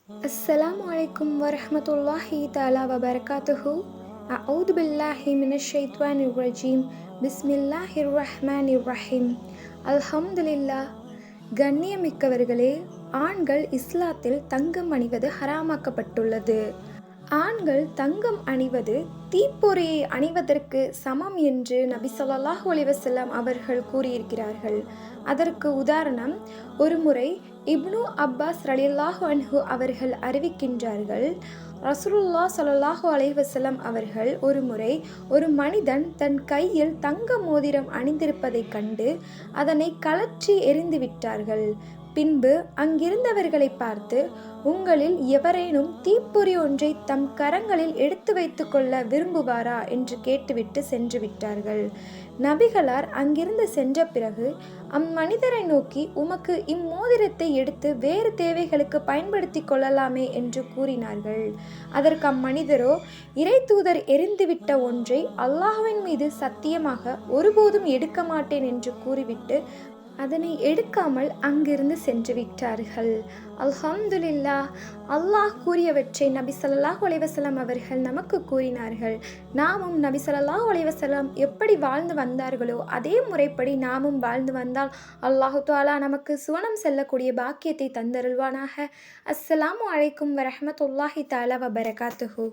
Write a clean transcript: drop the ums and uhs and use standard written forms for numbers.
அஸ்ஸலாமு அலைக்கும் வரஹ்மத்துல்லாஹி தஆலா வபரகாத்துஹு. அஊது பில்லாஹி மினஷ் ஷைத்வானிர் ரஜீம். பிஸ்மில்லாஹிர் ரஹ்மானிர் ரஹீம். அல்ஹம்துலில்லாஹ். கண்ணியமிக்கவர்களே, ஆண்கள் இஸ்லாத்தில் தங்கம் அணிவது ஹராமாக்கப்பட்டுள்ளது. ஆண்கள் தங்கம் அணிவது தீப்பொறியை அணிவதற்கு சமம் என்று நபி ஸல்லல்லாஹு அலைஹி வஸல்லம் அவர்கள் கூறியிருக்கிறார்கள். அதற்கு உதாரணம், ஒருமுறை இப்னு அப்பாஸ் ரலியல்லாஹு அன்ஹு அவர்கள் அறிவிக்கின்றார்கள், ரசூலுல்லாஹ் ஸல்லல்லாஹு அலைஹி வஸல்லம் அவர்கள் ஒருமுறை ஒரு மனிதன் தன் கையில் தங்க மோதிரம் அணிந்திருப்பதைக் கண்டு அதனை கழற்றி எறிந்துவிட்டார்கள். பின்பு அங்கிருந்தவர்களை பார்த்து, உங்களில் எவரேனும் தீப்பொறி ஒன்றை தம் கரங்களில் எடுத்து வைத்துக் கொள்ள விரும்புவாரா என்று கேட்டுவிட்டு சென்று விட்டார்கள். நபிகளார் அங்கிருந்து சென்ற பிறகு அம்மனிதரை நோக்கி, உமக்கு இம்மோதிரத்தை எடுத்து வேறு தேவைகளுக்கு பயன்படுத்தி கொள்ளலாமே என்று கூறினார்கள். அதற்கு அம்மனிதரோ, இறை தூதர் எறிந்துவிட்ட ஒன்றை அல்லாஹ்வின் மீது சத்தியமாக ஒருபோதும் எடுக்க மாட்டேன் என்று கூறிவிட்டு அதனை எடுக்காமல் அங்கிருந்து சென்று விட்டார்கள். அல்ஹம்துலில்லாஹ். அல்லாஹ் கூறியவற்றை நபி ஸல்லல்லாஹு அலைஹி வஸல்லம் அவர்கள் நமக்கு கூறினார்கள். நாமும் நபி ஸல்லல்லாஹு அலைஹி வஸல்லம் எப்படி வாழ்ந்து வந்தார்களோ அதே முறைப்படி நாமும் வாழ்ந்து வந்தால் அல்லாஹு தஆலா நமக்கு சுவனம் செல்லக்கூடிய பாக்கியத்தை தந்தருள்வானாக. அஸ்ஸலாமு அலைக்கும் வரஹ்மத்துல்லாஹி தஆலா வபரகாத்துஹு.